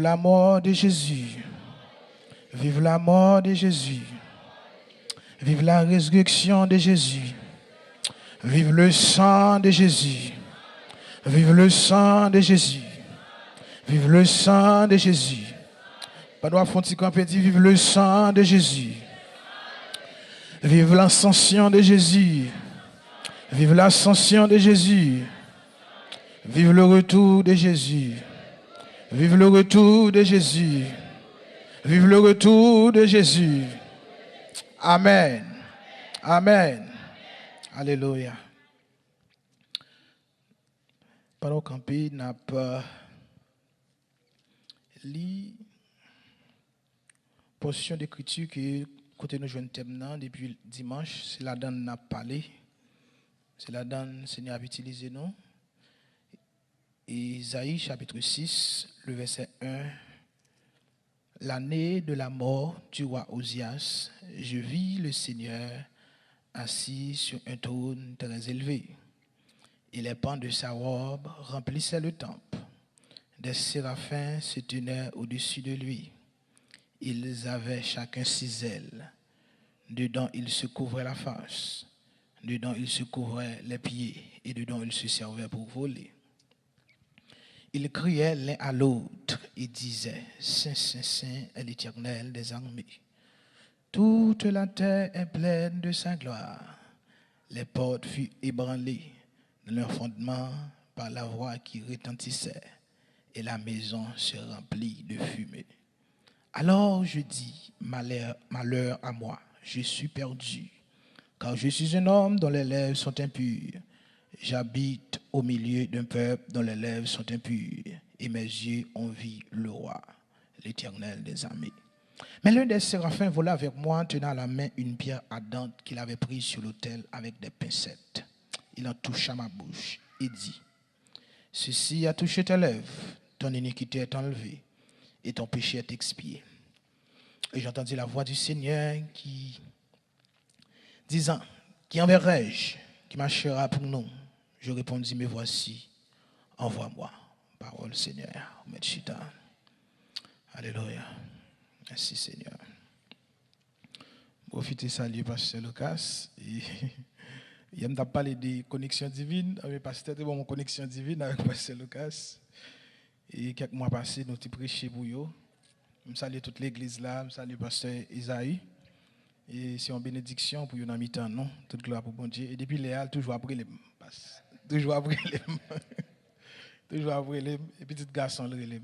la mort de Jésus. Vive la mort de Jésus. Vive la résurrection de Jésus. Vive le sang de Jésus. Vive le sang de Jésus. Vive le sang de Jésus. Pas droit fonti camper dit vive le sang de Jésus. Vive l'ascension de Jésus. Vive l'ascension de Jésus. Vive le retour de Jésus. Vive le retour de Jésus. Vive le retour de Jésus. Amen. Amen. Alléluia. Pendant qu'on camper, n'a pas lu portion d'écriture que côté nous jeunes thème depuis dimanche, c'est la donne n'a parlé. C'est la donne Seigneur a utilisé nous. Isaïe chapitre 6, le verset 1. L'année de la mort du roi Osias, je vis le Seigneur assis sur un trône très élevé. Et les pans de sa robe remplissaient le temple. Des séraphins se tenaient au-dessus de lui. Ils avaient chacun 6 ailes. Dedans, ils se couvraient la face. Dedans, ils se couvraient les pieds. Et dedans, ils se servaient pour voler. Ils criaient l'un à l'autre et disaient, Saint, Saint, Saint est l'Éternel des armées. Toute la terre est pleine de sa gloire. Les portes furent ébranlées dans leur fondement par la voix qui retentissait, et la maison se remplit de fumée. Alors je dis, malheur à moi, je suis perdu, car je suis un homme dont les lèvres sont impures. J'habite au milieu d'un peuple dont les lèvres sont impures, et mes yeux ont vu le roi, l'Éternel des armées. Mais l'un des séraphins vola avec moi, tenant à la main une pierre ardente qu'il avait prise sur l'autel avec des pincettes. Il en toucha ma bouche et dit, ceci a touché tes lèvres, ton iniquité est enlevée et ton péché est expié. Et j'entendis la voix du Seigneur disant, qui enverrai-je, qui marchera pour nous? Je répondis, me voici, envoie-moi. Parole Seigneur. Alléluia. Merci Seigneur. Profitez saluer Pasteur Lucas. Il m'a parlé de connexion divine. Avec Pasteur, c'est bon, mon connexion divine avec Pasteur Lucas. Et quelques mois passés, nous avons prêché pour eux. Je salue toute l'église là. Je salue Pasteur Isaïe. Et c'est une bénédiction pour nous mi-temps, non? Toute gloire pour bon Dieu. Et depuis Léal, toujours après les. Toujours après les. Toujours après les. Et petit garçon, le relève.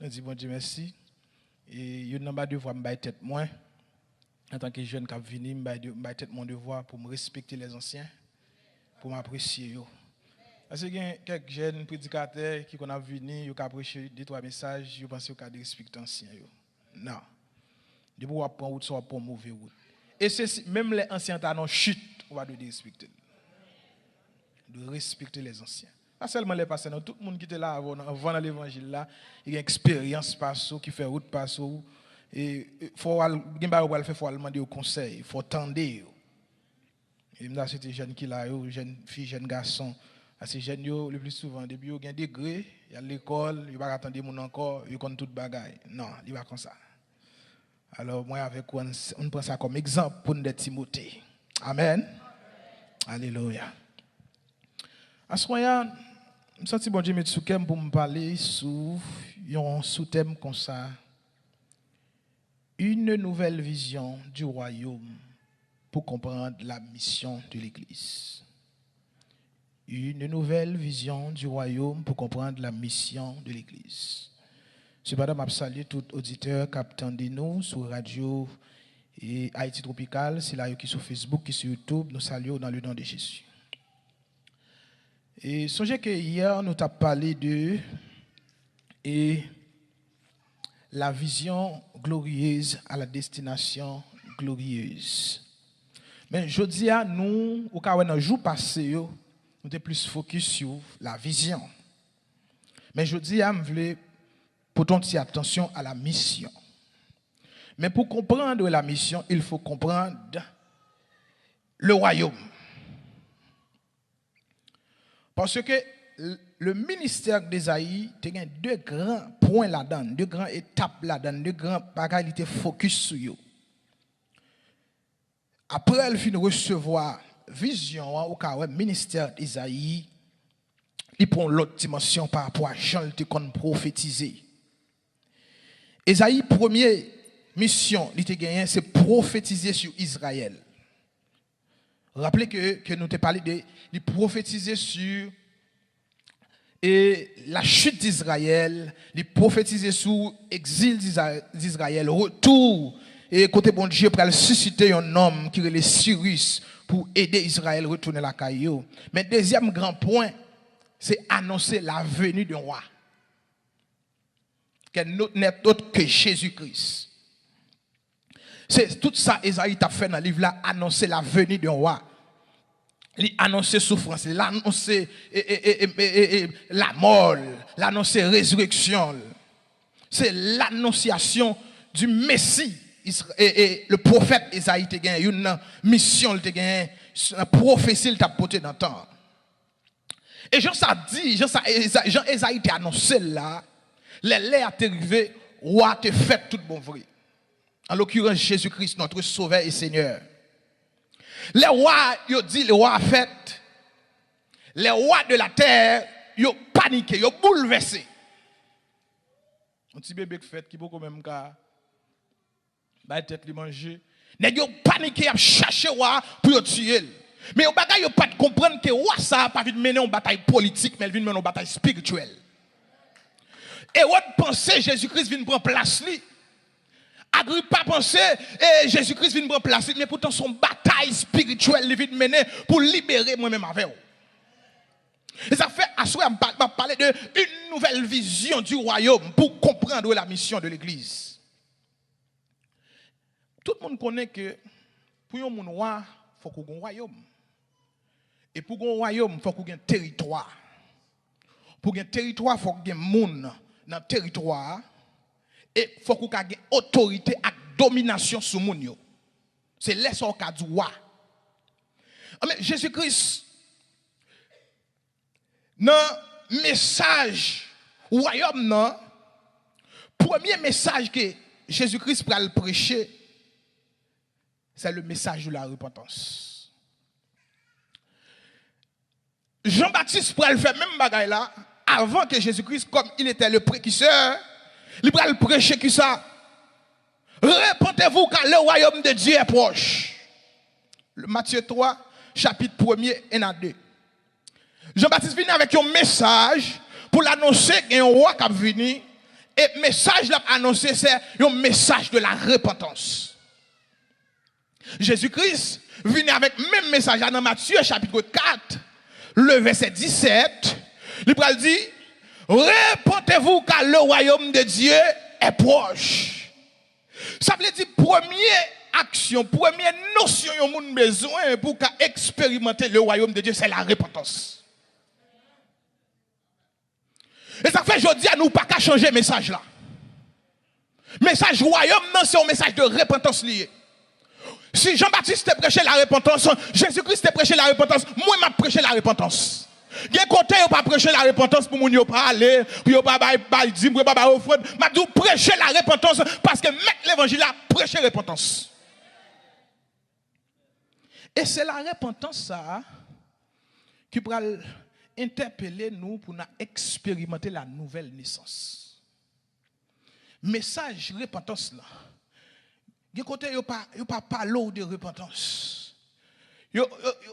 Je dis bon Dieu merci. Et il y a un devoir de me tête moins. En tant que jeune qui venu, je me tête mon devoir pour me respecter les anciens, pour m'apprécier. Parce qu'il y a quelques jeunes prédicateurs qui ont venu, ils ont prêché 2-3 messages, ils pensent qu'ils ont respecté les anciens. Non. De pouvoir prendre route, soit pour mauvais route. Et même les anciens ont chute, on va devoir respecter. De respecter les anciens. Pas seulement les pasteurs, tout le monde qui était là avant dans l'évangile là, il y a une expérience passo qui fait route passo. Et il faut demander au conseil, il faut tendre. Et là, c'était jeunes qui là, jeunes filles, jeunes garçons. Ces jeunes, le plus souvent, depuis qu'ils ont un degré, il y a l'école, ils ne vont pas attendre mon encore, ils connaissent toute bagaille. Non, il va comme ça. Alors, moi, avec on prend ça comme exemple pour nous Timothée. Amen. Alléluia. À ce moment-là, je me sens bon Dieu pour me parler sur un sous-thème comme ça. Une nouvelle vision du royaume pour comprendre la mission de l'Église. Une nouvelle vision du royaume pour comprendre la mission de l'Église. Cependant, je salue tout auditeur qui attend nous sur radio et Haïti Tropical, c'est là qui sur Facebook, qui sur YouTube, nous saluons dans le nom de Jésus. Et songez que hier, nous avons parlé de la vision glorieuse à la destination glorieuse. Mais je dis à nous, au cas où un jour passé, nous sommes plus focus sur la vision. Mais je dis à nous, porter attention à la mission. Mais pour comprendre la mission, il faut comprendre le royaume. Parce que le ministère d'Ésaïe, il y a deux grands points là-dedans, deux grandes étapes là-dedans, deux grands bagages qui étaient focus sur eux. Après, elle finit recevoir vision au cas où le ministère d'Ésaïe, il prend l'autre dimension par rapport à Jean qui a prophétisé. Ésaïe, première mission, c'est prophétiser sur Israël. Rappelez que nous t'ai parlé de prophétiser sur la chute d'Israël, de prophétiser sur l'exil d'Israël, retour, et côté bon Dieu pour susciter un homme qui est le Cyrus pour aider Israël à retourner la caillou. Mais deuxième grand point, c'est annoncer la venue d'un roi. Qui n'est autre que Jésus-Christ. C'est tout ça Esaïe a fait dans le livre là, annoncer la venue d'un roi. Il annoncer souffrance, il annoncer la mort, l'annoncer résurrection. C'est l'annonciation du Messie. Et le prophète Esaïe a gagné une mission, il a gagné une prophétie, il a porté dans le temps. Et Jean Esaïe a annoncé là, les lèvres sont arrivées, roi te fait tout bon vrai. En l'occurrence, Jésus-Christ, notre Sauveur et Seigneur. Les rois, ils dit, les rois fait, les rois de la terre, ils ont paniqué, ils ont bouleversé. Un petit bébé qui fait, qui peut quand même tête li manger. Ils ont paniqué, ils ont cherché roi pour tuer. Mais ils n'ont pas de comprendre que roi ça n'a pas envie de mener une bataille politique, mais il vient de mener une bataille spirituelle. Et on pensait Jésus-Christ vient prendre place li. Agrippa pensait Jésus-Christ vient prendre place, mais pourtant son bataille spirituelle il vient mener pour libérer moi-même avec vous. Et ça fait à soi m'a parler de une nouvelle vision du royaume pour comprendre la mission de l'église. Tout le monde connaît que pour un roi, il faut qu'on ait un royaume. Et pour un royaume, il faut qu'on ait un territoire. Pour un territoire, il faut qu'on ait un monde dans le territoire. Et il faut qu'on ait une autorité et domination sur le monde. C'est l'essor qu'a du roi. Mais Jésus-Christ, dans le message royaume, premier message que Jésus-Christ va le prêcher, c'est le message de la repentance. Jean-Baptiste pourrait le faire même bagaille là, avant que Jésus-Christ, comme il était le précurseur, il pourrait le prêcher qui ça. Repentez-vous car le royaume de Dieu est proche. Le Matthieu 3, chapitre 1er et 2. Jean-Baptiste vient avec un message pour l'annoncer qu'il y a un roi qui est venu. Et le message l'a annoncé, c'est un message de la repentance. Jésus-Christ vient avec le même message dans Matthieu chapitre 4, le verset 17. Il dit, repentez-vous car le royaume de Dieu est proche. Ça veut dire première action, première notion que vous avez besoin pour expérimenter le royaume de Dieu, c'est la repentance. Et ça fait aujourd'hui à nous pas qu'à changer le message là. Message royaume, non, c'est un message de repentance lié. Si Jean-Baptiste te prêché la repentance, Jésus-Christ te prêché la repentance, moi je prêché la repentance. Il y a côté où pas prêcher la repentance pour moun pas aller, pour pas dire pour pas offrande, m'a dit prêcher la repentance parce que mettre l'évangile là prêcher repentance. Et c'est la repentance ça qui va interpeller nous pour nous expérimenter la nouvelle naissance. Message repentance là. Il y a côté où pas parler de repentance.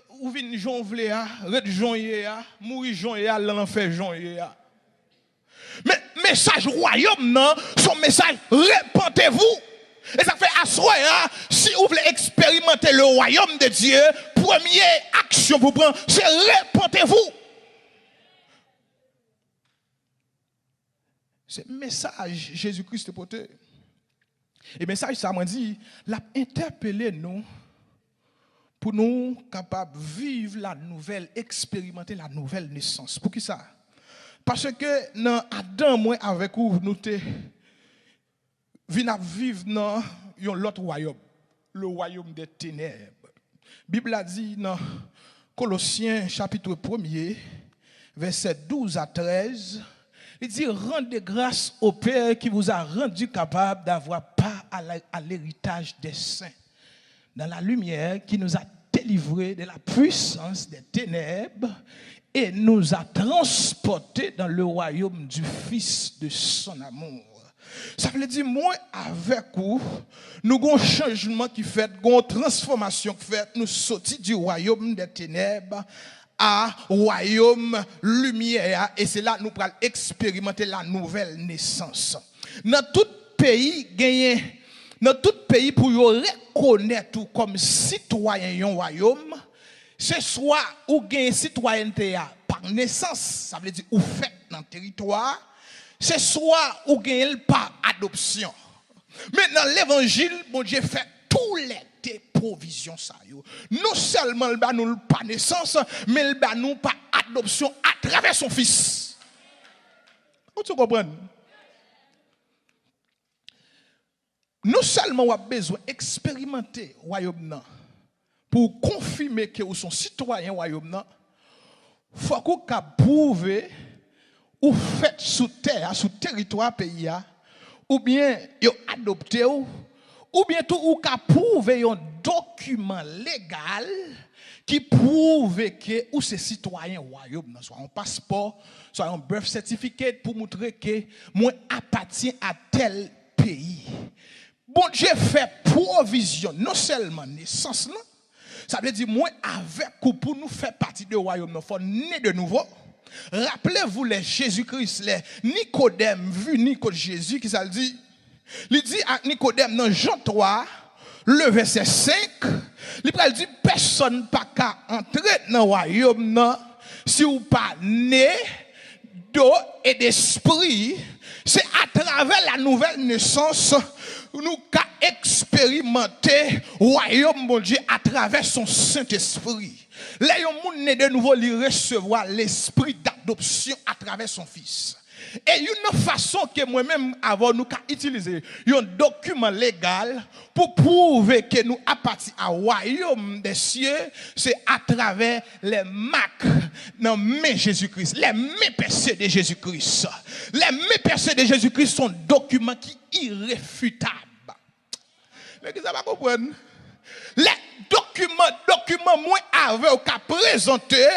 Ou vin jonvle a, red jonye a, mouri jonye a, l'enfer jonye a. Mais message royaume non, son message repentez-vous. Et ça fait asseoir si vous voulez expérimenter le royaume de Dieu, première action pour prendre, c'est repentez-vous. C'est message Jésus-Christ porté. Et message ça m'a dit, l'a interpellé nous pour nous capables de vivre la nouvelle, expérimenter la nouvelle naissance. Pour qui ça? Parce que dans Adam, moi avec vous, nous te vivre dans l'autre royaume, le royaume des ténèbres. La Bible a dit dans Colossiens chapitre 1er, verset 12 à 13, il dit, rendez grâce au Père qui vous a rendu capable d'avoir part à l'héritage des saints, dans la lumière qui nous a délivrés de la puissance des ténèbres et nous a transportés dans le royaume du Fils de son amour. Ça veut dire, moi, avec vous, nous avons un changement qui fait, nous avons une transformation qui fait, nous sortis du royaume des ténèbres à royaume lumière. Et c'est là que nous allons expérimenter la nouvelle naissance. Dans tout pays, pour reconnaître comme citoyen d'un royaume, c'est soit ou gagne citoyenneté par naissance, ça veut dire ou fait dans le territoire, c'est soit ou gagne par adoption. Mais dans l'évangile, bon Dieu fait tous les provisions ça yo. Non seulement il ba nous pas naissance, mais il ba nous par adoption à travers son fils. Vous comprenez? Non seulement on a besoin d'expérimenter le royaume pour confirmer que vous sont citoyens du royaume, il faut qu'on prouve ou fait sous terre, sous territoire pays, ou bien vous adopté, ou bien tout ou prouve un document légal qui prouve que vous êtes citoyen du royaume, soit un passeport, soit un birth certificate pour montrer que moi appartiens à tel pays. Bon Dieu fait provision, non seulement naissance, là, ça veut dire, moi, avec vous, pour nous faire partie du royaume, il faut naître de nouveau. Rappelez-vous les Jésus-Christ, les Nicodème, vu Nicodème Jésus, qui ça le dit. Il dit à Nicodème dans Jean 3, le verset 5, il dit, personne pas qu'à entrer dans le royaume, si vous pas né d'eau et d'esprit. C'est à travers la nouvelle naissance nous avons expérimenté le royaume de Dieu à travers son Saint-Esprit. Là, il y a de nouveau recevoir l'esprit d'adoption à travers son fils. Et une façon que moi-même avons nous utilisé un document légal pour prouver que nous appartenons au royaume des cieux, c'est à travers les marques dans mes Jésus-Christ, les mes percées de Jésus-Christ. Les mes percées de Jésus-Christ sont documents qui irréfutables. Mais vous ne comprenez pas? Les documents moi avec qu'à présenter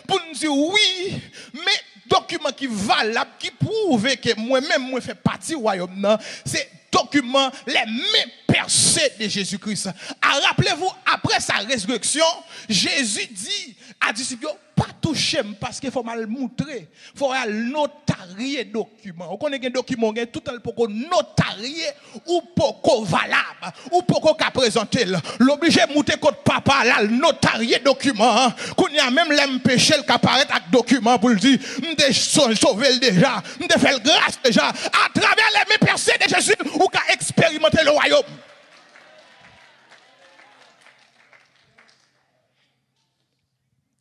pour nous dire oui, mais document qui valable, qui prouve que moi-même, moi fais partie du royaume, c'est document les mêmes percées de Jésus-Christ. Rappelez-vous, après sa résurrection, Jésus dit à disciples, pas toucher parce qu'il faut mal montrer, il faut notarier document. On connaît un document, tout le pour notarier ou pour valable, ou pour qu'à présenter. L'obligé de monter contre papa, là, le notarier document. Qu'on y a même l'empêché qui apparaît avec document pour le dire, m'de sauvé déjà, m'de fait grâce déjà, à travers les mêmes percées de Jésus, ou qu'à expérimenter le royaume.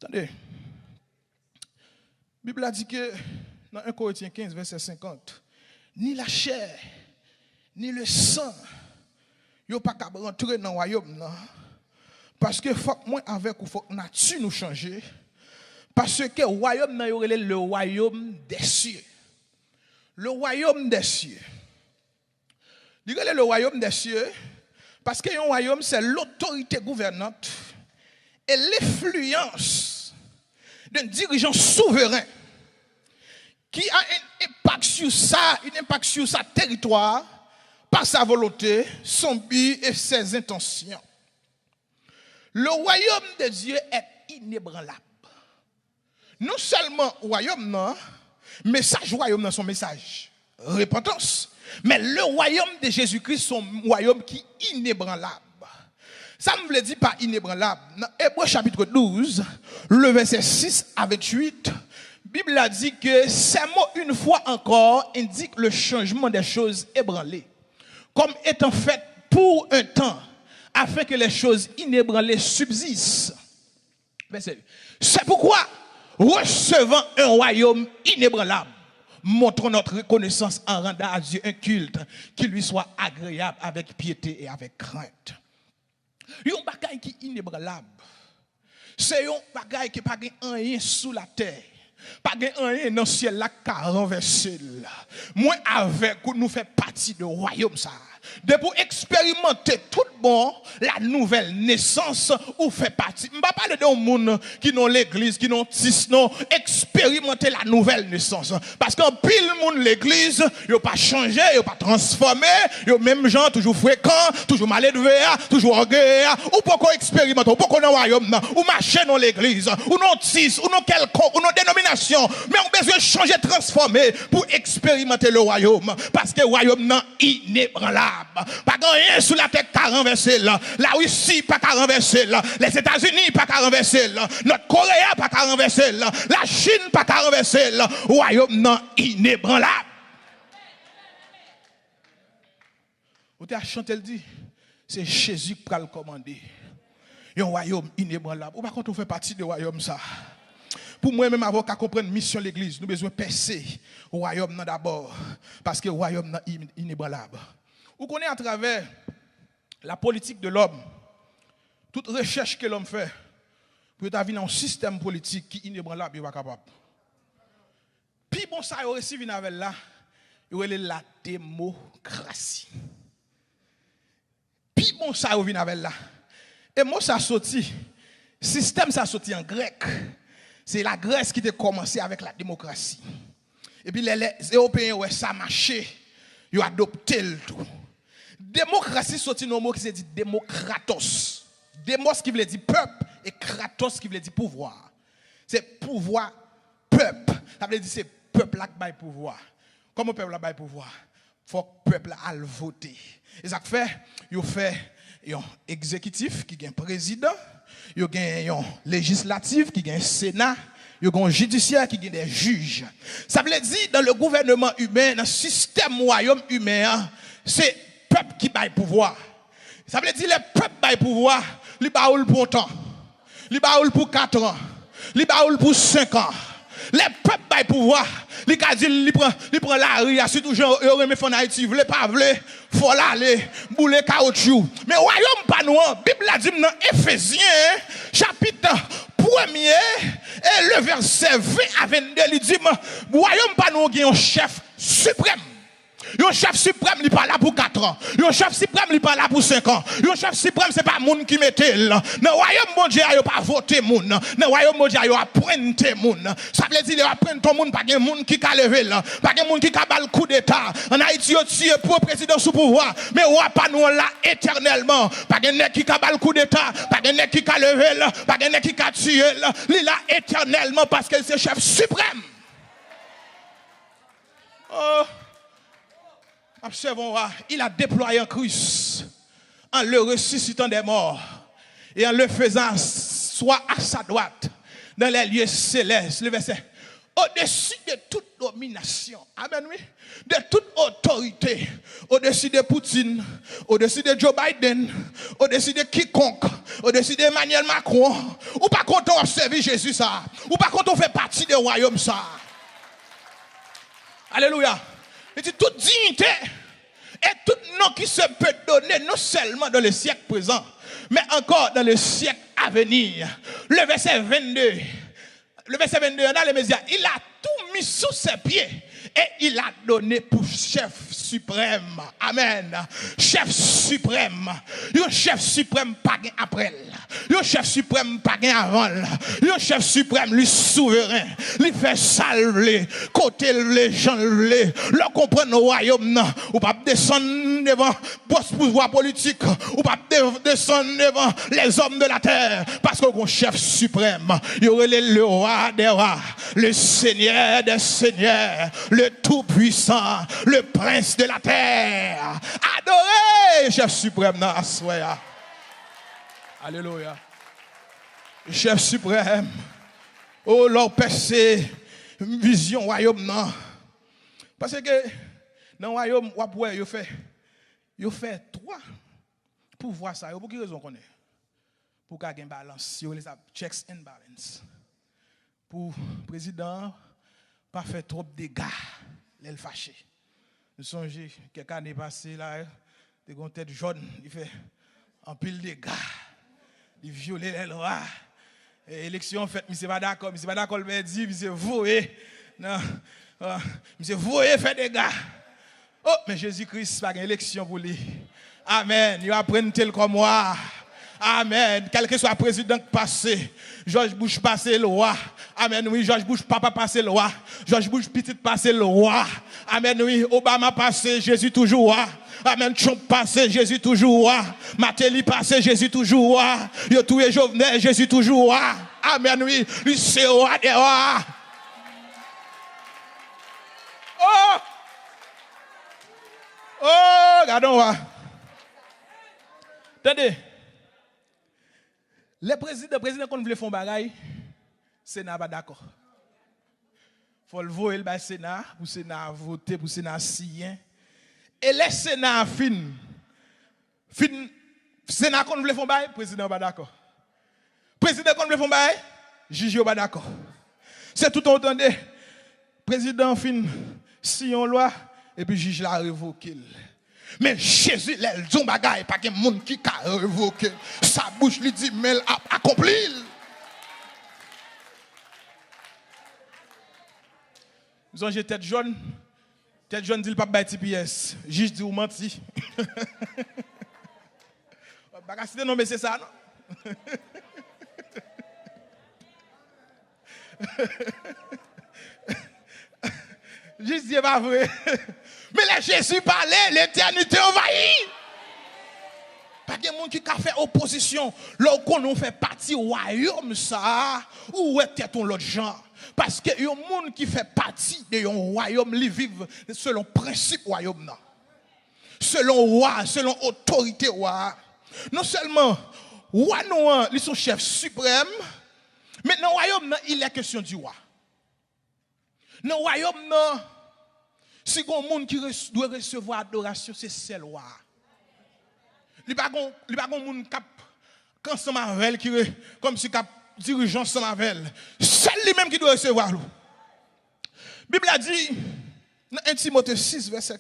Attendez. La Bible a dit que dans 1 Corinthiens 15, verset 50, ni la chair, ni le sang, yo pas qu'à rentrer dans le royaume, non. Parce que faut que moi avec ou faut que nature nous changer. Parce que le royaume, le royaume des cieux. Le royaume des cieux. Le royaume des cieux, parce que un royaume, c'est l'autorité gouvernante et l'influence d'un dirigeant souverain qui a un impact sur ça, un impact sur sa territoire, par sa volonté, son but et ses intentions. Le royaume de Dieu est inébranlable. Non seulement le royaume, non, message royaume dans son message, repentance. Mais le royaume de Jésus-Christ, son royaume qui est inébranlable. Ça me veut dire pas inébranlable. Dans Hébreux chapitre 12, le verset 6 à 28, la Bible a dit que ces mots, une fois encore, indiquent le changement des choses ébranlées, comme étant faites pour un temps, afin que les choses inébranlées subsistent. C'est pourquoi, recevant un royaume inébranlable, montrons notre reconnaissance en rendant à Dieu un culte qui lui soit agréable avec piété et avec crainte. Il y a un bagage qui est inébranlable. C'est un bagage qui n'a pas rien sous la terre. Pas rien dans le ciel là qui a renversé. Moi avec nous fait partie du royaume ça. De pour expérimenter tout bon la nouvelle naissance ou fait partie. Je ne vais pas parler de monde qui n'ont l'église, qui n'ont tis, non, expérimenter la nouvelle naissance. Parce qu'en pile monde l'église, ils pas changé, ils pas transformé, ils même gens toujours fréquents, toujours mal élevés, toujours orgueilleux, ou pourquoi expérimenter, ou pourquoi dans le royaume, ou marcher dans l'église, ou non tis, ou non quelconque, ou non dénomination, mais on besoin de changer, transformer pour expérimenter le royaume. Parce que le royaume n'est inébranlable. Pas rien sous la tête qui a renversé là. La Russie pas qu'à renverser là. Les États-Unis pas qu'à renverser là. Notre Corée pas qu'à renverser là. La Chine pas qu'à renverser là. Royaume non inébranlable. Vous avez chanté le dit, c'est Jésus qui a le commandé. Un royaume inébranlable. Ou par contre on fait partie du royaume ça. Pour moi-même, avant qu'à comprendre la mission de l'église, nous avons besoin de percer au royaume d'abord. Parce que le royaume est inébranlable. Vous connaissez à travers la politique de l'homme, toute recherche que l'homme fait, pour venir dans un système politique qui est inébranlable, il n'est pas capable. Puis bon, ça, il aussi vient avec là, il est la démocratie. Puis bon, ça, il vient avec là. Et moi, ça sorti, système, ça sorti en grec. C'est la Grèce qui a commencé avec la démocratie. Et puis les Européens, ouais, ça a marché. Ils ont adopté le tout. Démocratie, c'est un mot qui se dit démocratos. Démos qui veut dire peuple et kratos qui veut dire pouvoir. C'est pouvoir, peuple. Ça veut dire c'est peuple qui a pouvoir. Comment peuple a pouvoir? Il faut que le peuple a voté. Et ça fait, il fait un exécutif qui est un président. Il y a un législatif qui est un sénat. Il y a un judiciaire qui est des juges. Ça veut dire dans le gouvernement humain, dans le système royaume humain, c'est le peuple qui a le pouvoir. Ça veut dire le peuple a le pouvoir, il a pour temps, il a pour 4 ans, il a pour 5 ans. Le peuple a le pouvoir. Il prend la rue, si toujours il remet en Haïti, il ne veut pas, il faut l'aller, bouler caoutchouc. Mais royaume pas nous, la Bible a dit dans Éphésiens, chapitre 1er, et le verset 20 à 22, il dit, royaume pas nous, il y a un chef suprême. Un chef suprême, il n'est pas là pour 4 ans. Un chef suprême, il n'est pas là pour 5 ans. Un chef suprême, ce n'est pas le monde qui mettait là. Dans le royaume de Dieu, il n'y a pas voté monde. Dans le royaume de Dieu, il y a apprenti monde. Ça veut dire qu'il y a apprenti ton monde, pas de monde qui a levé là. Pas de monde qui a le coup d'état. En Haïti, il y a tué pour le président sous pouvoir. Mais on pas nous là éternellement. Pas de monde qui a le coup d'état. Pas de monde qui a levé là. Pas de monde qui a tué là. Il est là éternellement parce que c'est le chef suprême. Oh. Observons, il a déployé un Christ en le ressuscitant des morts et en le faisant soit à sa droite dans les lieux célestes. Le verset. Au-dessus de toute domination, amen, oui, de toute autorité, au-dessus de Poutine, au-dessus de Joe Biden, au-dessus de quiconque, au-dessus d'Emmanuel Macron, ou pas quand on observe Jésus ça, ou pas quand on fait partie du royaume ça. Alléluia. Et toute dignité et tout nom qui se peut donner, non seulement dans le siècle présent, mais encore dans le siècle à venir. Le verset 22, dans les médias, il a tout mis sous ses pieds et il a donné pour chef suprême. Amen. Chef suprême. Un chef suprême pas après. Un chef suprême pas avant. Un chef suprême, lui souverain. Lui fait salver. Côté les gens, leur comprendre le royaume. Ou pas descendre devant le pouvoir politique. Ou pas descendre devant les hommes de la terre. Parce qu'un chef suprême, il y aurait le roi des rois, le seigneur des seigneurs, le tout-puissant, le prince de la terre. Adorez, chef suprême, dans la soirée. Alléluia. Chef suprême. Oh, leur percé, vision royaume, non. Parce que dans le royaume, il fait 3 pouvoirs. Pour quelle raison qu'on est? Pour qu'il y ait une balance. Il y a checks and balance. Pour le président, pas faire trop de dégâts. Il fâché. Nous songez, quelques années passées, là, il a une tête jaune, il fait un pile de dégâts. Il viole les lois. Élection faite, monsieur pas d'accord, le père dit, monsieur voyez. Non, monsieur voyez fait des gars. Oh, mais Jésus-Christ, pas une élection pour lui. Amen. Il va prendre tel comme moi. Amen. Quel que soit le président passé, George Bush passé le roi. Amen. Oui, George Bush papa passé le roi. George Bush petit passé le roi. Amen. Oui, Obama passé, Jésus toujours roi. Amen. Trump passé, Jésus toujours roi. Matéli passé, Jésus toujours roi. Yo toué Jovenel, Jésus toujours roi. Amen. Oui, lui c'est roi des rois. Oh! Oh, regardons là. Attendez. Le président qu'on voulait faire un bagaille, le Sénat pas d'accord. Il faut le voter le Sénat, pour le Sénat voter, pour le Sénat signer. Et le Sénat Sénat qu'on voulait faire un bagaille, le président pas d'accord. Président qu'on voulait faire un bagaille, juge pas d'accord. C'est tout entendez. Président fin si on loi et puis juge l'a révoqué. Mais Jésus l'a dit bagaille pas que monde qui a révoqué. Sa bouche lui dit mais a accompli. Nous avons tête jaune dit le pas bail TPS. Juge dit ou menti. Baga cité non mais c'est ça non. Juste dire pas vrai. Mais là Jésus parlait, l'éternité envahit. Pas de monde qui a fait opposition. Lorsqu'on nous fait partie du royaume, ça, ou est-ce l'autre genre? Parce que y a un monde qui fait partie de un royaume, ils vivent selon le principe royaume. Selon roi, selon autorité roi. Non seulement, roi nous, ils sont chefs suprêmes, mais dans le royaume, il est question du roi. Dans le royaume, si il y a un monde qui doit recevoir adoration, c'est celle roi. Il n'y a pas de monde qui ensemble avec qui comme si cap dirigeant ensemble avec c'est lui-même qui doit recevoir. La Bible a dit dans 1 Timothée 6 verset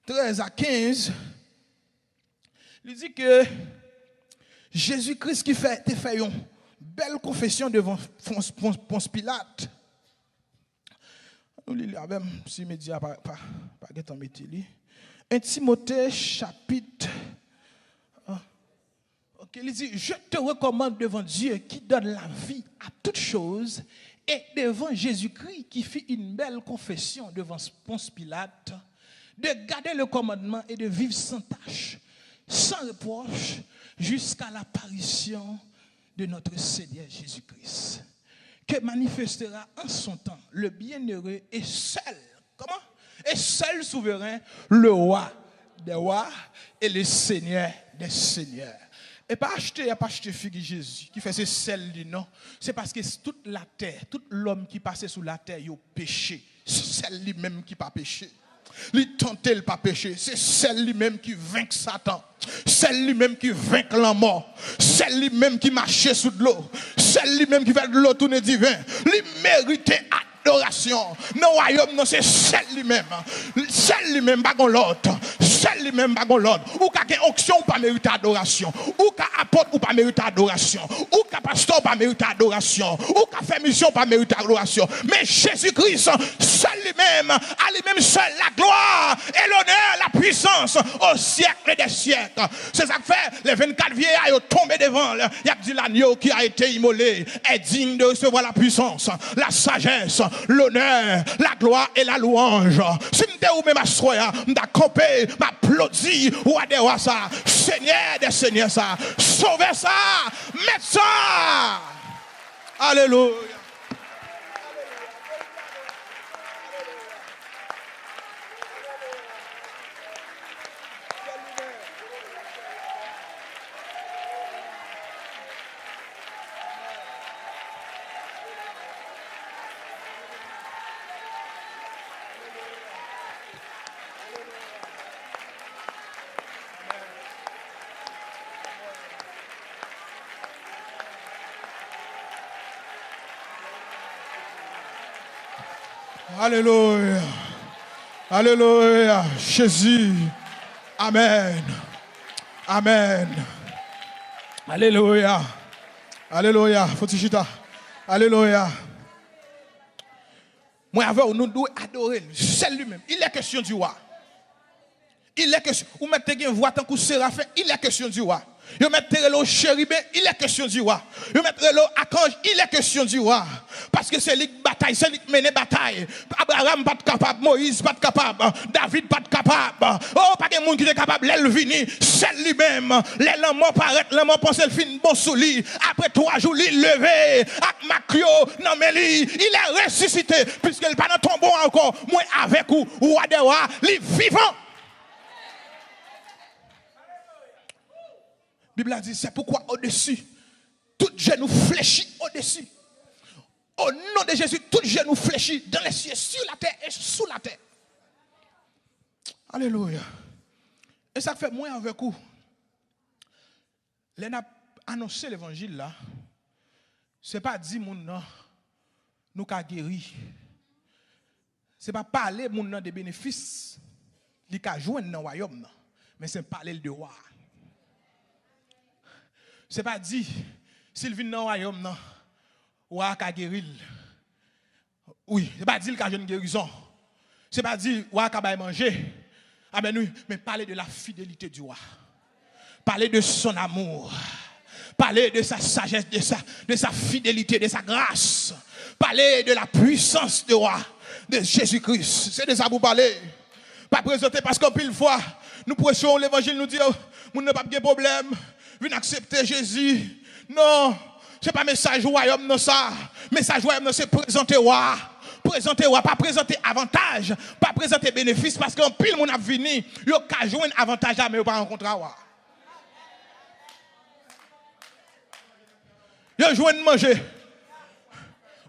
13 à 15 il dit que Jésus-Christ qui fait une belle confession devant Ponce Pilate. Nous lisons même si média pas en mettre lui. 1 Timothée chapitre il dit, je te recommande devant Dieu qui donne la vie à toutes choses et devant Jésus-Christ qui fit une belle confession devant Ponce Pilate, de garder le commandement et de vivre sans tâche, sans reproche, jusqu'à l'apparition de notre Seigneur Jésus-Christ, que manifestera en son temps le bienheureux et seul, comment? Et seul souverain, le roi des rois et le Seigneur des seigneurs. Et pas acheter figue Jésus qui fait ce sel du non. C'est parce que toute la terre, tout l'homme qui passait sous la terre, il a péché. C'est celle lui-même qui pas péché. Il tentait le pas péché. C'est celle lui-même qui vainc Satan. Celle lui-même qui vainc la mort. Celle lui-même qui marchait sous de l'eau. Celle lui-même qui fait de l'eau tourner divin. Il méritait adoration. Non, royaume, non, c'est celle lui-même. Celle lui-même, bagon l'autre. Celle lui-même, bagon l'autre. Ou qu'a onction ou pas mériter adoration. Ou qu'a apôtre ou pas mériter adoration. Ou qu'a pasteur ou pas mériter adoration. Ou qu'a fait mission ou pas mériter adoration. Mais Jésus-Christ, seul lui-même, à lui-même seul la gloire et l'honneur, la puissance au siècle des siècles. C'est ça que fait les 24 vieillards sont tombés devant. Il y a dit l'agneau qui a été immolé est digne de recevoir la puissance, la sagesse, l'honneur, la gloire et la louange. Si m'te ou même assoya, m'ta campé, m'applaudi ou à des rois ça, Seigneur des seigneurs ça, sauvez ça, mettez ça. Alléluia. Alléluia. Alléluia. Jésus. Amen. Amen. Alléluia. Alléluia. Faut-il Alléluia. Moi, avec nous devons adorer. C'est lui-même. Il est question du roi. Il est question. Ou mettez une voix tant que Séraphin. Il est question du roi. Vous mettez le chérubin. Il est question du roi. Vous mettez le archange. Il est question du roi. Parce que c'est lui qui bataille. C'est lui qui mène bataille. Abraham pas capable. Moïse pas capable. David pas capable. Oh, pas de monde qui est capable. L'Elvini. C'est lui-même. L'homme paraît. L'homme pense le fin bon sous lui. Après 3 jours, il levé. Avec Macrio. Non, mais lui, il est ressuscité. Puisqu'il n'est pas dans tombeau encore. Moi, avec vous. Roi de roi. Il est vivant. La Bible a dit, c'est pourquoi au-dessus, tout genou fléchit au-dessus. Au nom de Jésus, tout genou fléchit dans les cieux, sur la terre et sous la terre. Alléluia. Et ça fait moi avec vous. Les n'a annoncé l'évangile là. Ce n'est pas dire mon nom, nous qu'a guéri. Ce n'est pas parler mon nom des bénéfices, li qu'a joindre dans le royaume, mais c'est parler de roi. Ce n'est pas dit, s'il vient dans le royaume, non, ou à guérir. Oui, ce n'est pas dit qu'il y a une guérison. Ce n'est pas dit, ou à manger. Ah ben oui, mais parler de la fidélité du roi. Parler de son amour. Parler de sa sagesse, de sa fidélité, de sa grâce. Parler de la puissance du roi, de Jésus-Christ. C'est de ça que vous parlez. Pas présenter parce qu'en pile fois, nous prêchons l'évangile, nous disons, nous n'avons pas de problème. Venez accepter Jésus. Non, ce n'est pas message royaume, non ça. Message royaume, c'est présenter roi. Présenter roi, pas présenter avantage, pas présenter bénéfice, parce qu'en pile, mon a venu, il y a joué un avantage là, mais il n'y a pas rencontré roi. Il y a joué de manger.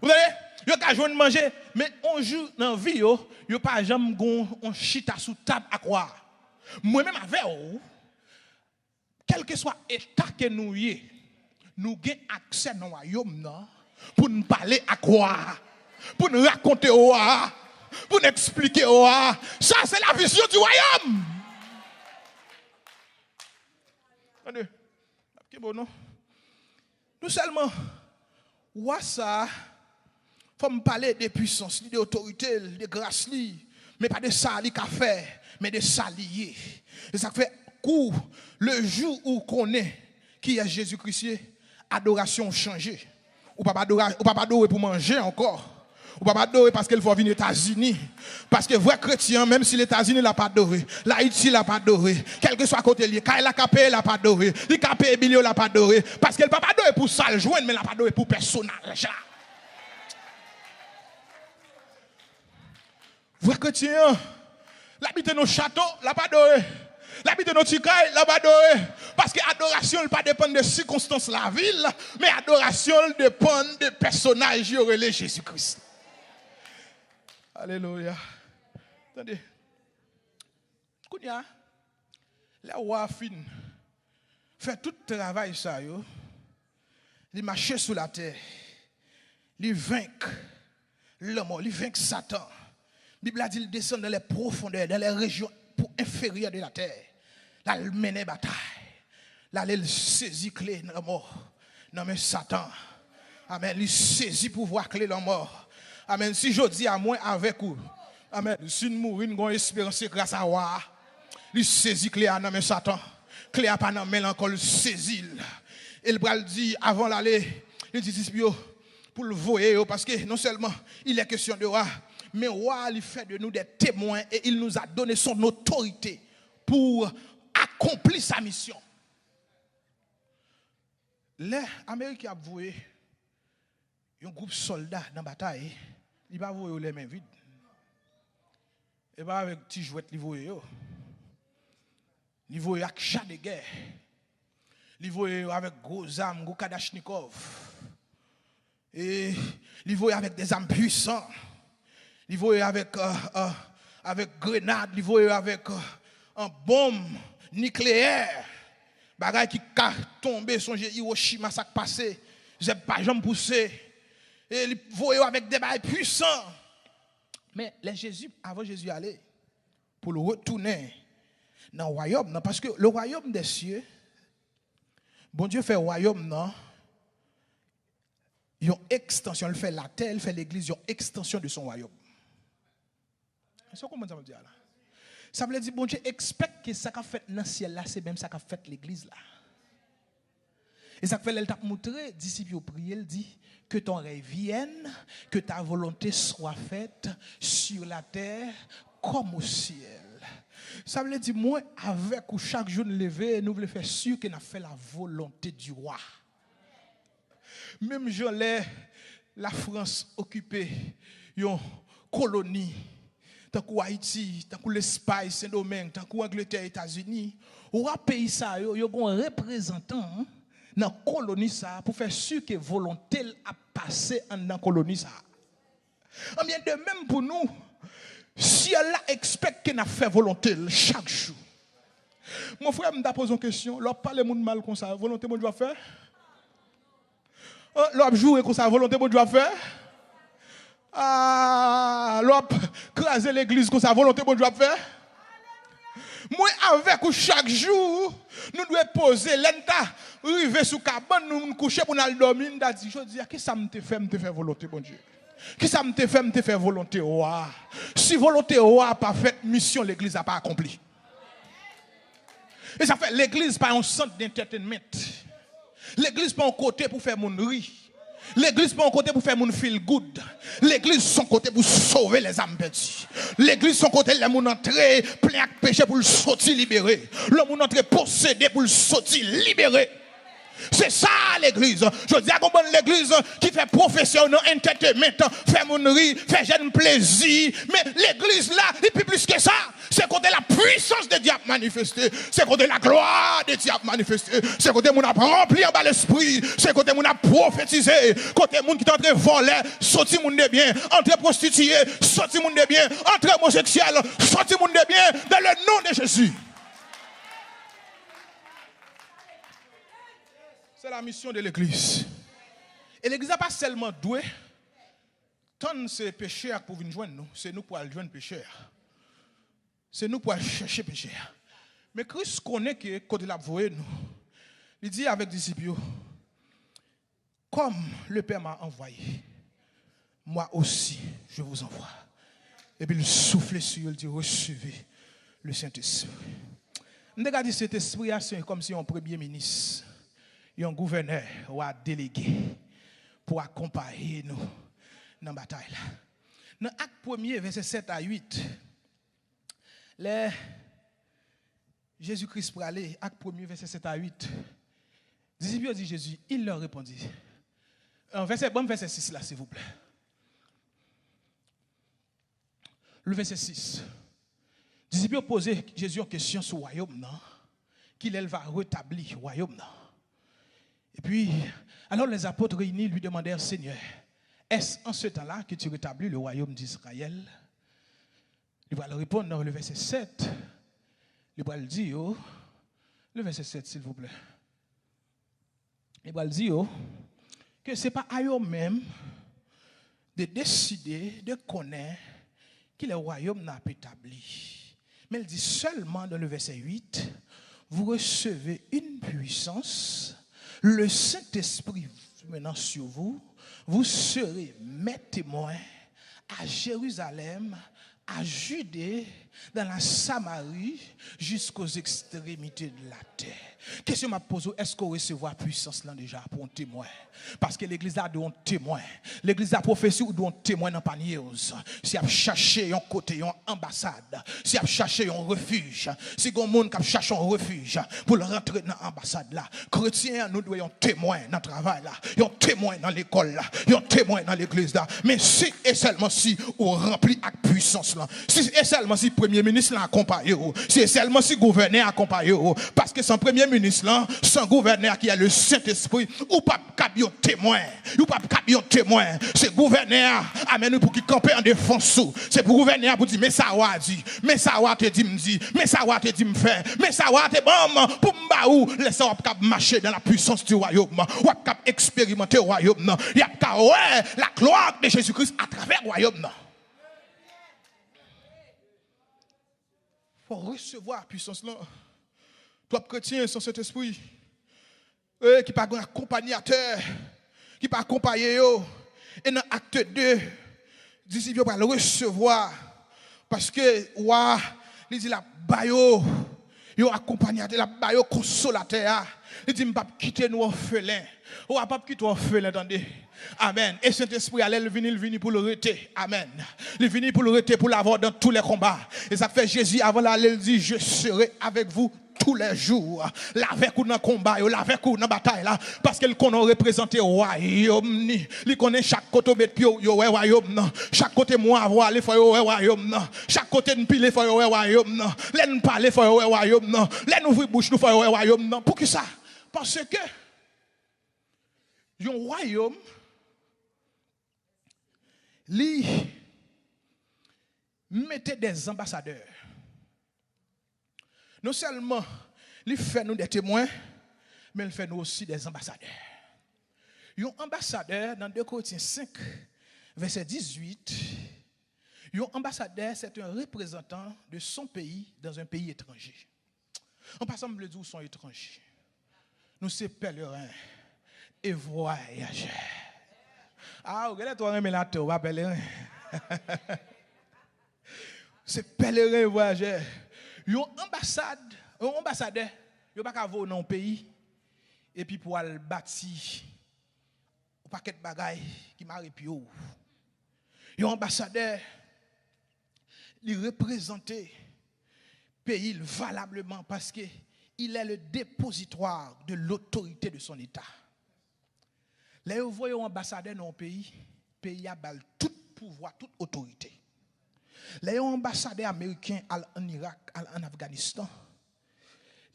Vous voyez? Il y a joué de manger, mais on joue dans la vie, il n'y a pas jamais on chita sous table à quoi. Moi-même avec vous. Quel que soit l'état que nous y nous avons accès dans le royaume pour nous parler à quoi, pour nous raconter quoi, pour nous expliquer quoi. Ça, c'est la vision du royaume. Attendez, c'est bon, non? Nous seulement, ça, il faut me parler de puissance, de autorité, de grâce, mais pas de ça qui a fait, mais de ça lié. Et ça fait le jour où on connaît qui est Jésus-Christ, adoration changée. Ou pas adorer pour manger encore. Ou pas adorer parce qu'il faut venir aux États-Unis. Parce que vrai chrétien, même si les États-Unis n'a pas adoré, l'Haïti n'a pas adoré, quel que soit côté lié, quand il a capé, n'a pas adoré, il a capé Bilio n'a pas adoré, parce qu'il n'a pas adoré pour ça le joindre, mais il n'a pas adoré pour personnage. Vrai chrétien, l'habiter nos châteaux, n'a pas adoré. L'habiter nos tikaï, n'a pas adoré. Parce que l'adoration ne pas dépendre des circonstances de la ville, mais l'adoration dépend des personnages qui relèvent Jésus-Christ. Alléluia. Attendez. Kounia, les rois fin fait tout le travail ça yo. Il marche sur la terre. Il vaincre l'homme, il vaincre Satan. La Bible a dit qu'il descend dans les profondeurs, dans les régions inférieures de la terre. Là, il mène bataille. Là, il saisit clé dans la mort. Non, mais Satan. Amen. Il saisit pouvoir clé dans la mort. Amen. Si je dis à moi avec vous. Amen. Si nous mourons, nous avons espérance grâce à moi. Il saisit clé à non, mais Satan. Clé à pas non, mais encore il saisit. Et le dit avant d'aller, il dit pour le voyer parce que non seulement il est question de roi, mais roi il fait de nous des témoins et il nous a donné son autorité pour accomplir sa mission. Les Américains ont voué un groupe de soldats dans la bataille, ils ne vont pas vouer les mains vides. Et pas avec petit jouet ils voué. Ils voué avec chat de guerre. Ils voué avec gros armes, gros Kalachnikov. Et ils voué avec des armes puissantes. Ils voué avec grenades, ils voué avec un bombe nucléaire. Bagay qui a tombé, songe Hiroshima, ça qui passé. J'ai pas jamais poussé. Et ils voué avec des bagailles puissants. Mais les Jésus, avant Jésus aller, pour le retourner dans le royaume, non, parce que le royaume des cieux, bon Dieu fait royaume, non, une extension, elle fait la terre, elle fait l'église, une extension de son royaume. Est-ce que vous comprenez ça veut dire là? Ça veut dire, bon Dieu, expecte que ça qu'a fait dans le ciel là, c'est même ça qu'a fait l'église là. Et ça fait, elle t'a montré, disciples prier, elle dit, que ton rêve vienne, que ta volonté soit faite sur la terre comme au ciel. Ça veut dire, moi, avec ou chaque jour levé, nous voulons faire sûr qu'on a fait la volonté du roi. Même je l'ai, la France occupée, une colonie, tant qu'Haïti, tant que l'Espagne, Saint-Domingue, tant qu'Angleterre, États-Unis, ou à pays ça, il y a un représentant dans la colonie ça pour faire sûr que volonté a passé dans la colonie ça. En bien de même pour nous, si elle expecte qu'on a fait volonté chaque jour. Mon frère me pose une question, leur parle monde mal comme ça, volonté bon Dieu faire? L'op jouer comme ça, volonté bon Dieu faire? L'op craser l'église comme ça, volonté bon Dieu faire? Moi avec ou chaque jour, nous devons poser l'enta, arriver sous cabane, nous coucher pour nous dormir, nous dit je dis qu'est-ce que ça me fait volonté bon Dieu. Qu'est-ce que ça me fait volonté roi. Si volonté roi pas faite, mission l'église n'a pas accompli. Et ça fait l'église pas un centre d'entertainment. L'église pas un côté pour faire mon rire. L'église pas un côté pour faire mon feel good. L'église son côté pour sauver les âmes perdues. L'église son côté les moun entrer plein de péché pour le sortir libéré. Le moun entrer possédé pour le sortir libéré. C'est ça l'église. Je dis à comprendre l'église qui fait profession dans entertainment, fait mon rire, fait jeune plaisir. Mais l'église là, il peut plus que ça. C'est côté la puissance de Dieu manifestée. C'est côté la gloire de Dieu manifestée. C'est côté mon a rempli en bas l'esprit. C'est côté mon a prophétisé. Côté mon qui est en train de voler, sorti mon de bien, entre prostitué, sorti mon de bien, entre homosexuel, sorti mon de bien, dans le nom de Jésus. C'est la mission de l'église. Et l'église n'a pas seulement doué, tant c'est pécheurs pour venir joindre nous, c'est nous pour aller joindre pécheurs. C'est nous pour aller chercher pécheurs. Mais Christ connaît que quand il a voué nous, il dit avec les disciples, comme le Père m'a envoyé, moi aussi je vous envoie. Et puis il souffle sur eux, il dit recevez le Saint-Esprit. On regarde dit cet esprit c'est comme si un premier ministre, un gouverneur ou un délégué pour accompagner nous dans la bataille. Dans l'acte 1er, verset 7 à 8, Jésus-Christ pour aller, acte 1er, verset 7 à 8, les disciples dit Jésus, il leur répondit. Verset 6 là, s'il vous plaît. Le verset 6. Les disciples posaient Jésus une question sur le royaume, qu'il va rétablir le royaume. Et puis, alors les apôtres réunis lui demandèrent, Seigneur, est-ce en ce temps-là que tu rétablis le royaume d'Israël? Il va leur répondre dans le verset 7. Il va le dire, le verset 7, s'il vous plaît. Il va le dire que ce n'est pas à eux-mêmes de décider, de connaître que le royaume n'a pas établi. Mais il dit seulement dans le verset 8, vous recevez une puissance. Le Saint-Esprit maintenant sur vous, vous serez mes témoins à Jérusalem, à Judée, dans la Samarie, jusqu'aux extrémités de la terre. Question m'a posée, est-ce qu'on recevra puissance là déjà pour un témoin? Parce que l'église a un témoin. L'église a prophétie ou un témoin dans panier. Si a cherché un côté, une ambassade, si a cherché un refuge, si un monde qui cherche un refuge pour rentrer dans l'ambassade là, chrétiens, nous devons un témoin dans le travail là, un témoin dans l'école là, un témoin dans l'église là. Mais si et seulement si on remplit avec puissance là, si et seulement si premier ministre l'a accompagné, si et seulement si gouverneur accompagné, parce que sans premier ministre là, sans gouverneur qui a le Saint-Esprit, ou pas capable témoin, ou pas capable témoin, c'est gouverneur amène nous pour qu'il campe en défense, c'est pour gouverneur pour dire mais ça va dit, mais ça va te dit me dit, mais ça va te dit me faire, mais ça va te bon pour m'baou, laisse on cap marcher dans la puissance du royaume, ou cap expérimenter le royaume, il y a la gloire de Jésus-Christ à travers le royaume. Pour recevoir la puissance là. Toi chrétien sans cet esprit qui pas un accompagnateur qui va accompagner yo. Et dans acte 2, disciples va le recevoir parce que ouah, il dit la bayo, yo accompagnateur, la bayo consolateur. Il dit pas quitter nous orphelins. Ou pas quitter orphelins, attendez. Amen. Et Saint-Esprit, il vient pour le reter. Amen. Il vient pour le reter, pour l'avoir dans tous les combats. Et ça fait Jésus, avant d'aller, il dit, je serai avec vous tous les jours. Avec vous dans le combat, avec vous dans la bataille. Parce qu'il connaît représenter le royaume. Il connaît chaque côté de royaume. Chaque côté moi avoir les royaume. Chaque côté de pile faut royaume. Laisse parler faut royaume. Laisse ouvrir bouche nous faut royaume. Pour qui ça? Parce que un royaume li mettez des ambassadeurs. Non seulement il fait nous des témoins, mais il fait nous aussi des ambassadeurs. Un ambassadeur, dans 2 Corinthiens 5, verset 18, un ambassadeur, c'est un représentant de son pays dans un pays étranger. En passant, me le dire, sont étrangers. Nous sommes pèlerins et voyageurs. Ah, regardez toi, mais là, tu vas pèlerin. C'est pèlerin et voyageur. Un ambassadeur, il ne peut pas aller dans un pays et puis pour aller bâtir un paquet de bagailles qui m'arrive plus haut. Un ambassadeur, il représente le pays valablement parce qu'il est le dépositoire de l'autorité de son État. Là, vous voyez un ambassadeur dans un pays, le pays a tout pouvoir, toute autorité. Là, un ambassadeur américain en Irak, en Afghanistan,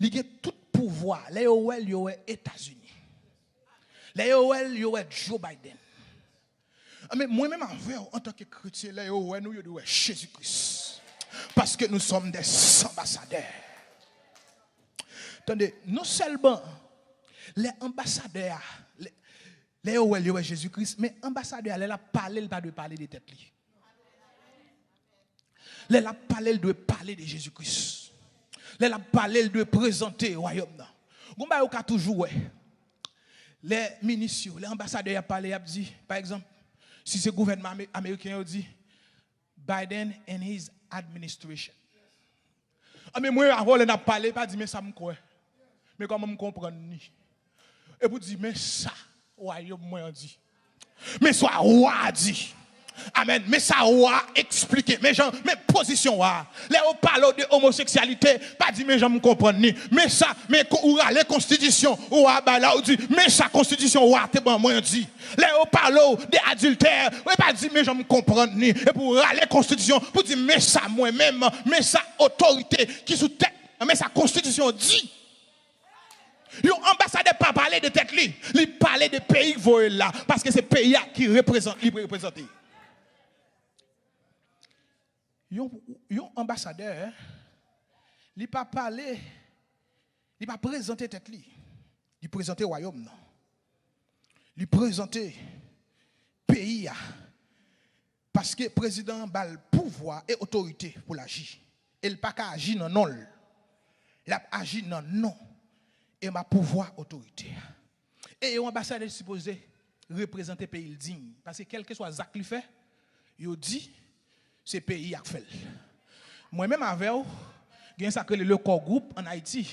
il a tout pouvoir. Là, il y a les États-Unis. Là, il y a Joe Biden. Mais moi-même, en tant que chrétien, là, nous avons Jésus-Christ. Parce que nous sommes des ambassadeurs. Attendez, non seulement les ambassadeurs, les Jésus-Christ, mais ambassadeurs, les parler, il pas de parler de tête. Les parler, il doit parler de Jésus-Christ. Les parler, il doit présenter le royaume. Vous avez toujours les ministres, les ambassadeurs, ils parlent, ils disent, par exemple, si c'est le gouvernement américain, il dit Biden and his administration. Mais moi, avant, on a parlé, pas dit, mais ça me croit. Mais comment me comprendre? Et vous dites, mais ça, royaume, moi, dit. Mais ça, roi dit. Amen. Mais ça, roi expliqué. Mais position, roi. Là, on parle de homosexualité, pas dit, mais je me comprends ni. Mais ça, mais les constitutions, roi, là, on dit, mais ça, constitution, roi, t'es bon, moi, dit. Là, on parle de adultère, on pas dit, mais je me comprends ni. Et pour les constitutions, pour dire, mais ça, moi-même, mais ça, autorité, qui sous tête, mais sa constitution dit. L'ambassadeur pas parler de tête li, il parle de pays là parce que c'est pays qui représente, il représente. Un ambassadeur, il pas parler, il pas présenter tête li, il présenter royaume non. Il présenter pays parce que le président a le pouvoir et autorité pour l'agir. Il pas qu'à agir non non. Il a agi non non. Et ma pouvoir autorité. Et l'ambassadeur est supposé représenter le pays digne. Parce que quel que soit Zach qu'il fait, il dit, c'est le pays qui a fait. Moi-même, avec vous, il y a le corps groupe en Haïti.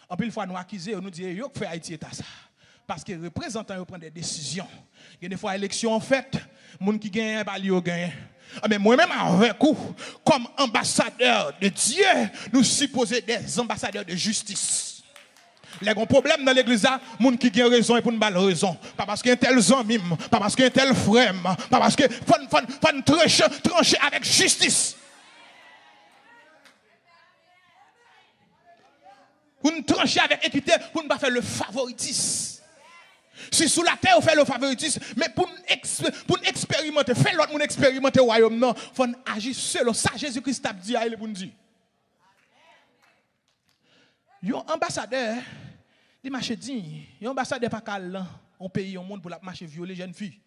En plus, une fois nous accusons, nous disons, il faut faire Haïti et ça. Parce que les représentants prennent des décisions. Il y a des fois, élection en fait, les gens qui gagnent, ils gagnent. Mais moi-même, avec vous, comme ambassadeur de Dieu, nous supposons des ambassadeurs de justice. Les gros problèmes dans l'église, les gens qui ont raison et pour ne pas raison. Pas parce qu'il y a un tel zomim, pas parce qu'il y a un tel frère, pas parce qu'il faut trancher avec justice. Pour nous trancher avec équité, pour ne pas faire le favoritisme. Si sous la terre, on fait le favoritisme, mais pour nous expérimenter, faire l'autre monde expérimenter le royaume, non, il faut agir selon ça. Jésus-Christ a dit à elle pour nous dire. Un ambassadeur, il marche digne. Un ambassadeur pas calme, on paye un monde pour la marcher violer jeune fille.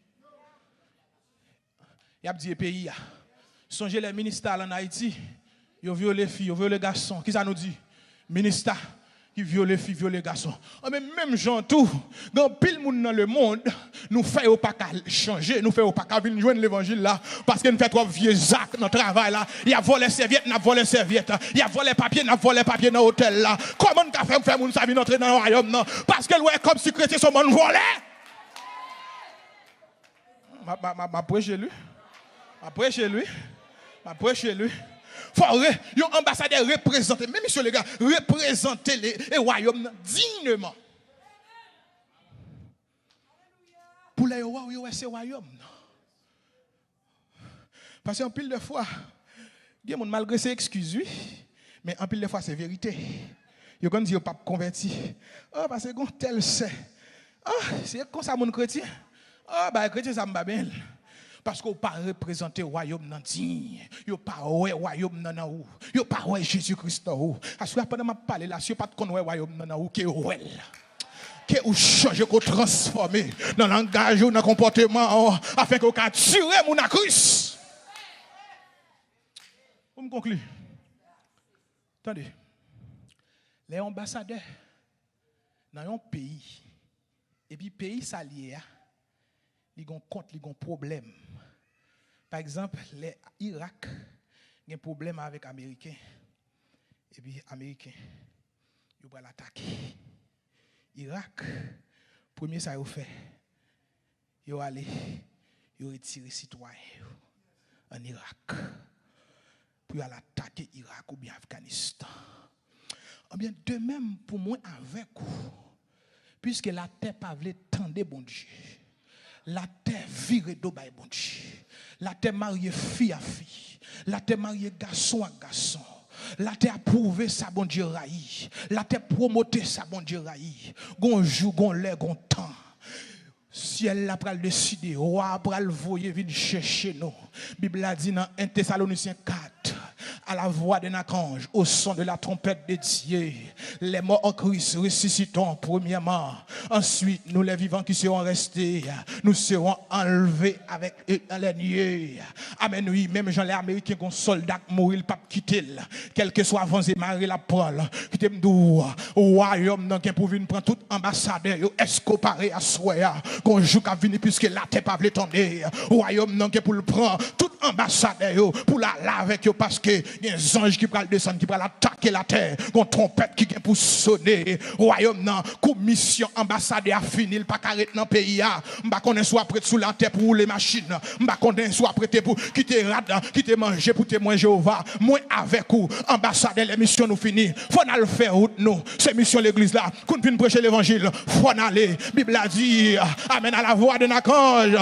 Il a dit pays. Songez les ministères en Haïti, ils violent les filles, ils violent les garçons. Qui ça nous dit? Ministère, qui viole filles, viole garçons. Mais même gens tout, dans pile monde dans le monde, nous faisons pas changer, nous faisons pas venir joindre l'évangile là, parce que nous faisons trop vieux actes dans le travail là. Il y a volé serviette, n'a volé serviette. Il y a volé papier, n'a volé papier dans l'hôtel là. Comment nous faisons faire moun sa vie entrer dans le royaume non? Parce que ouais, comme si chrétien sont monde volé. Ma prêcher lui. Ma prêcher lui. Ma prêcher lui. Faut un ambassadeur représenter, même monsieur les gars, représenter les royaumes dignement. Pour les royaumes, c'est royaume. Parce qu'en pile de fois, malgré ses excuses, oui, mais en pile de fois, c'est vérité. Ils ont dit, pas converti. Oh, parce que tel c'est. Ah, c'est comme ça, mon chrétien. Ah, bah, chrétien, ça me va bien. Parce qu'on pas représenter le royaume dans digne. Yo pas ouais royaume dans ou. Yo pas ouais Jésus-Christ dans ou. Parce que pendant m'a parler là, si pas de connaître royaume dans ou qui ouais. Qui ou changer qu'on transformer dans le langage ou dans le comportement afin qu'on puisse tuer mon Christ. Pour me conclure. Attendez. Les ambassadeurs dans un pays et puis pays s'allié ils ont compte, ils ont problème. Par exemple, l'Irak a un problème avec les Américains. Et puis, les Américains, ils vont l'attaquer. Irak, premier ça ils fait, ils vont aller, ils vont retirer les citoyens en Irak. Pour aller attaquer l'Irak ou bien l'Afghanistan. Eh bien, de même pour moi avec vous, puisque la terre pas voulu tendre bon Dieu. La terre vire d'eau by bon Dieu. La terre mariée fille à fille. La terre mariée garçon à garçon. La terre approuvé sa bon Dieu raï. La terre promoté sa bon Dieu raï. Gon jour, gon lè, gon temps. Si elle a pral décider, roi pral voyer venir chercher nous. Bible a dit dans 1 Thessaloniciens 4. À la voix d'un archange, au son de la trompette de Dieu, les morts en Christ ressusciteront premièrement. Ensuite, nous les vivants qui seront restés, nous serons enlevés avec eux dans les nuées. Amen, oui, même gens les Américains qui ont soldats qui mourent, ils ne peuvent pas quitter. Quel que soit avancé, Marie la parole, qui t'aime d'où, au royaume, qui pour venir prendre tout ambassadeur, escopare à soi, qu'on joue qu'à venir puisque la terre pas veut tomber. Au royaume, qui pour le prendre tout ambassadeur, pour la laver avec eux, parce que il y a un ange qui va descendre, qui va attaquer la terre, une trompette qui vient pour sonner. Royaume, non, commission ambassadeur a fini, il pas carré dans le pays. Je ne connais soit prêt sous la terre pour les machines. Je ne connais soit prêt pour quitter rad, quitter manger pour témoin Jéhovah. Moi avec vous, ambassadeur, les missions nous finissent. Il faut aller faire route nous. Ces missions l'église là, qu'on puisse prêcher l'évangile. Il faut aller. La Bible a dit, amen à la voix de l'archange.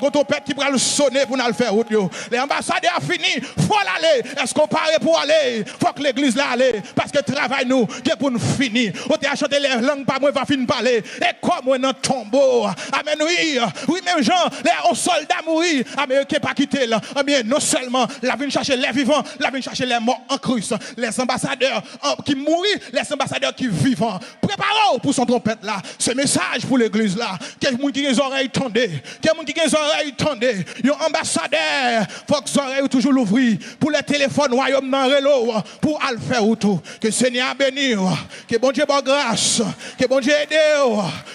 Une trompette qui va le sonner pour nous faire route. Les ambassadeurs a fini, il faut aller. Est-ce qu'on paraît pour aller? Faut que l'église là aller. Parce que travail nous, c'est pour nous finir. On t'a chanté les langues, pas moi, va finir parler. Et comme on est dans le tombeau. Amen, oui. Oui, même gens, les soldats mourir. Américains pas quitter là. Bien, non seulement, la vigne chercher les vivants, la vigne chercher les morts en Christ. Les ambassadeurs qui mourent, les ambassadeurs qui vivent. Préparez-vous pour son trompette là. Ce message pour l'église là. Quel monde qui a les oreilles tendées. Quel monde qui a les oreilles tendées. Un ambassadeur, faut que les oreilles toujours l'ouvrir. Pour les téléphones, royaume dans le pour aller faire tout. Que Seigneur bénisse. Que bon Dieu bonne grâce. Que bon Dieu aide.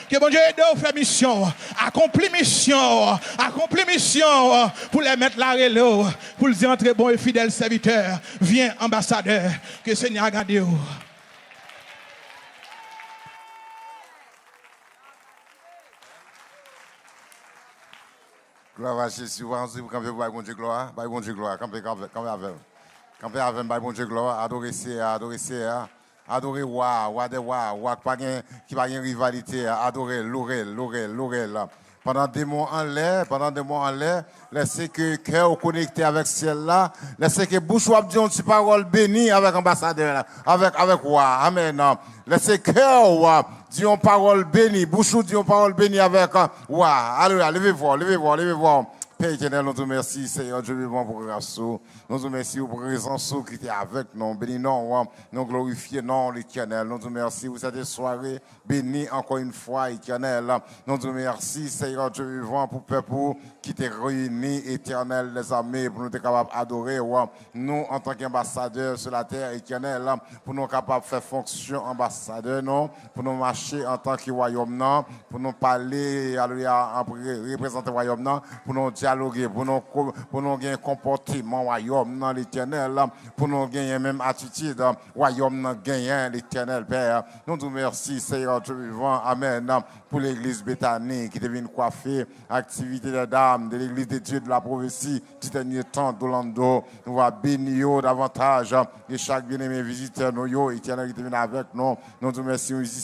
Que bon Dieu aide à faire mission. Accomplir mission. Accomplir mission. Pour les mettre là relou. Pour les dire très bon et fidèle serviteur. Viens ambassadeur. Que Seigneur garde vous. Gloire à Jésus. On va camper pour bon Dieu gloire. Bon Dieu gloire. Camper avec. Camper avec bon Dieu gloire. Adorer c'est adorer roi des rois qui pas une rivalité. Adorer l'oreille. Pendant des mois en l'air, laissez que cœur connecté avec ciel là, laissez que bouche ou dit une parole bénie avec ambassadeur avec roi. Amen. Laissez cœur dit une parole bénie, bouche ou dit une parole bénie avec roi. Alléluia, levez-vous. Père éternel, nous te remercions, Seigneur Dieu vivant, pour grâce. Nous te remercions pour présence qui était avec nous. Bénis-nous, nous glorifions l'Éternel. Nous te remercions pour cette soirée. Bénis encore une fois, Éternel. Nous te remercions, Seigneur Dieu vivant, pour le peuple qui t'est réuni, Éternel, les armées, pour nous être capables d'adorer. Nous, en tant qu'ambassadeurs sur la terre, Éternel, pour nous être capables de faire fonction ambassadeur, non, pour nous marcher en tant que royaume, non, pour nous parler, alléluia, représenter le royaume, non, pour nous dialoguer, pour nous gagner un comportement royaume dans l'Éternel, pour nous gagner même attitude royaume dans gagner l'Éternel Père. Nous te remercions, Seigneur Dieu vivant, amen, pour l'église Béthanie qui devient coiffée, activité des dames de l'église de Dieu de la prophétie du dernier temps d'Orlando. Nous va bénir davantage et chaque bien-aimé visiteur, nous, Éternel qui devient avec nous. Nous te remercions